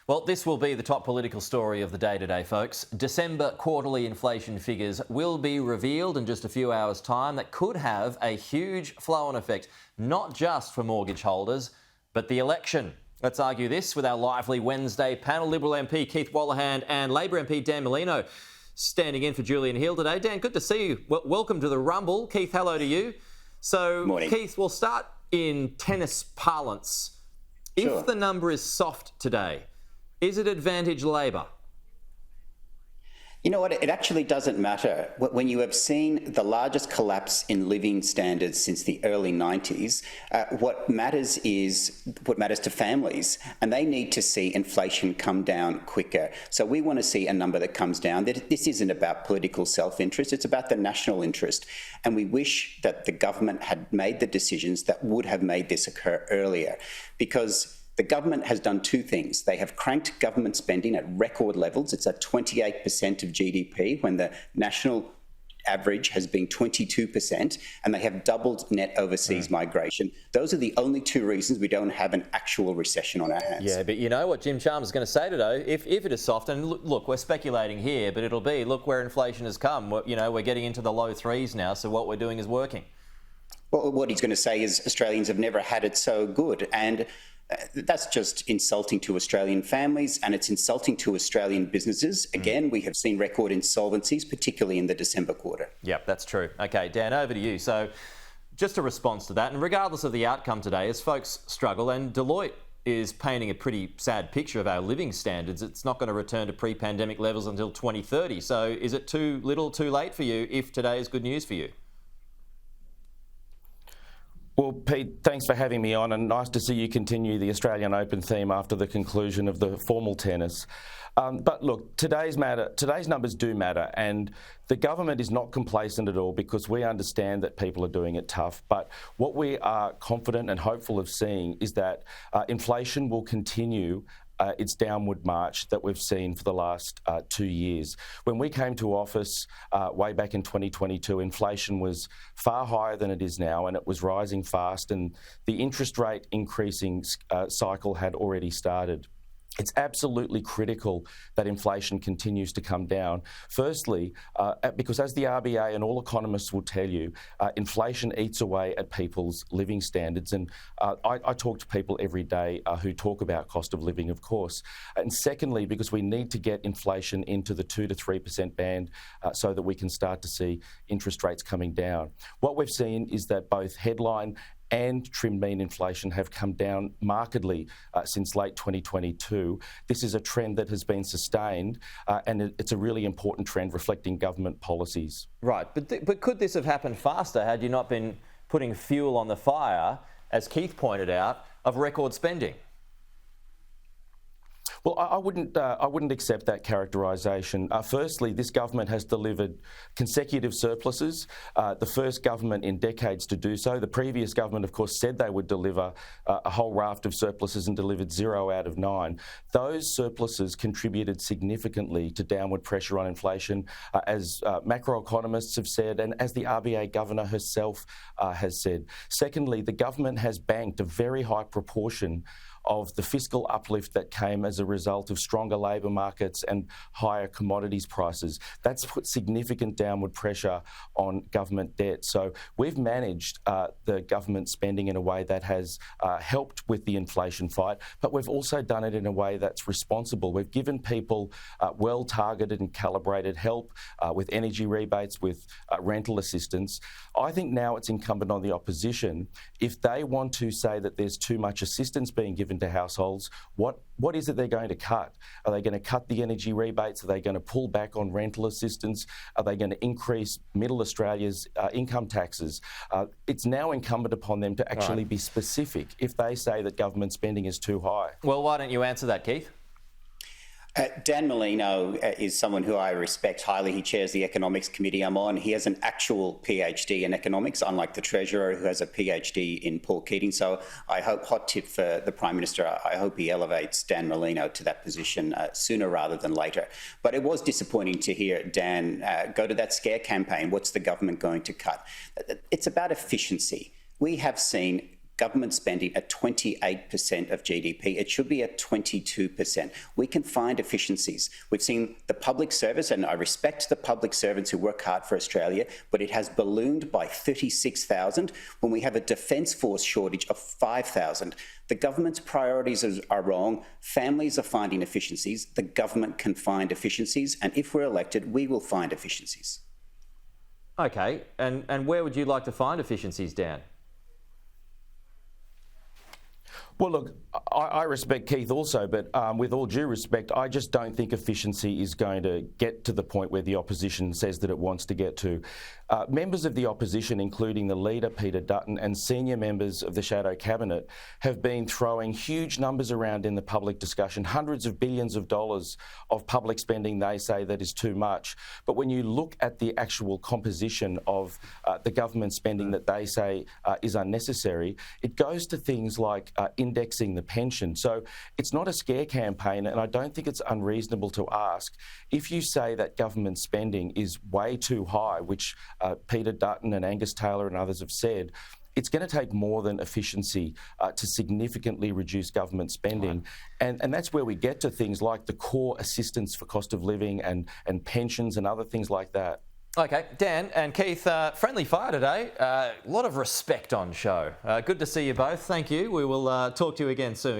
Well, this will be the top political story of the day today, folks. December quarterly inflation figures will be revealed in just a few hours' time. That could have a huge flow-on effect, not just for mortgage holders, but the election. Let's argue this with our lively Wednesday panel. Liberal MP Keith Wolahan and Labor MP Dan Molino standing in for Julian Hill today. Dan, good to see you. Welcome to the Rumble. Keith, hello to you. So, Morning. Keith, we'll start in tennis parlance. Sure. If the number is soft today, is it advantage Labor? You know what? It actually doesn't matter. When you have seen the largest collapse in living standards since the early 90s, what matters to families, and they need to see inflation come down quicker. So we want to see a number that comes down. This isn't about political self-interest, it's about the national interest. And we wish that the government had made the decisions that would have made this occur earlier, because the government has done two things. They have cranked government spending at record levels. It's at 28% of GDP when the national average has been 22%, and they have doubled net overseas migration. Those are the only two reasons we don't have an actual recession on our hands. Yeah, but you know what Jim Chalmers is going to say today, if it is soft, and look, we're speculating here, but it'll be, look where inflation has come. We're getting into the low threes now, so what we're doing is working. Well, what he's going to say is Australians have never had it so good, and that's just insulting to Australian families, and it's insulting to Australian businesses. Again, we have seen record insolvencies, particularly in the December quarter. Yep, that's true. Okay, Dan, over to you. So just a response to that, and regardless of the outcome today, as folks struggle, and Deloitte is painting a pretty sad picture of our living standards, it's not going to return to pre-pandemic levels until 2030. So is it too little, too late for you if today is good news for you? Well, Pete, thanks for having me on, and nice to see you continue the Australian Open theme after the conclusion of the formal tennis. But look, today's numbers do matter, and the government is not complacent at all, because we understand that people are doing it tough. But what we are confident and hopeful of seeing is that inflation will continue its downward march that we've seen for the last 2 years. When we came to office way back in 2022, inflation was far higher than it is now, and it was rising fast, and the interest rate increasing cycle had already started. It's absolutely critical that inflation continues to come down. Firstly, because as the RBA and all economists will tell you, inflation eats away at people's living standards. And I talk to people every day who talk about cost of living, of course. And secondly, because we need to get inflation into the 2 to 3% band so that we can start to see interest rates coming down. What we've seen is that both headline and trimmed mean inflation have come down markedly since late 2022. This is a trend that has been sustained, and it's a really important trend reflecting government policies. Right, but could this have happened faster had you not been putting fuel on the fire, as Keith pointed out, of record spending? Well, I wouldn't accept that characterisation. Firstly, this government has delivered consecutive surpluses, the first government in decades to do so. The previous government, of course, said they would deliver a whole raft of surpluses and delivered 0 out of 9. Those surpluses contributed significantly to downward pressure on inflation, as macroeconomists have said, and as the RBA governor herself has said. Secondly, the government has banked a very high proportion of the fiscal uplift that came as a result of stronger labour markets and higher commodities prices. That's put significant downward pressure on government debt. So we've managed the government spending in a way that has helped with the inflation fight, but we've also done it in a way that's responsible. We've given people well-targeted and calibrated help with energy rebates, with rental assistance. I think now it's incumbent on the opposition, if they want to say that there's too much assistance being given to households, what is it they're going to cut? Are they going to cut the energy rebates? Are they going to pull back on rental assistance? Are they going to increase Middle Australia's income taxes? It's now incumbent upon them to actually be specific if they say that government spending is too high. Well, why don't you answer that, Keith? Dan Molino is someone who I respect highly. He chairs the economics committee I'm on. He has an actual PhD in economics, unlike the Treasurer, who has a PhD in Paul Keating. So I hope, hot tip for the Prime Minister, I hope he elevates Dan Molino to that position sooner rather than later. But it was disappointing to hear Dan go to that scare campaign. What's the government going to cut? It's about efficiency. We have seen government spending at 28% of GDP. It should be at 22%. We can find efficiencies. We've seen the public service, and I respect the public servants who work hard for Australia, but it has ballooned by 36,000 when we have a defence force shortage of 5,000. The government's priorities are wrong. Families are finding efficiencies. The government can find efficiencies. And if we're elected, we will find efficiencies. Okay, and where would you like to find efficiencies, Dan? Well, look, I respect Keith also, but with all due respect, I just don't think efficiency is going to get to the point where the opposition says that it wants to get to. Members of the opposition, including the leader, Peter Dutton, and senior members of the shadow cabinet have been throwing huge numbers around in the public discussion, hundreds of billions of dollars of public spending they say that is too much. But when you look at the actual composition of the government spending that they say is unnecessary, it goes to things like indexing the pension. So it's not a scare campaign, and I don't think it's unreasonable to ask if you say that government spending is way too high, which Peter Dutton and Angus Taylor and others have said. It's going to take more than efficiency to significantly reduce government spending. Right. And that's where we get to things like the core assistance for cost of living and pensions and other things like that. Okay, Dan and Keith, friendly fire today. A lot of respect on show. Good to see you both. Thank you. We will talk to you again soon.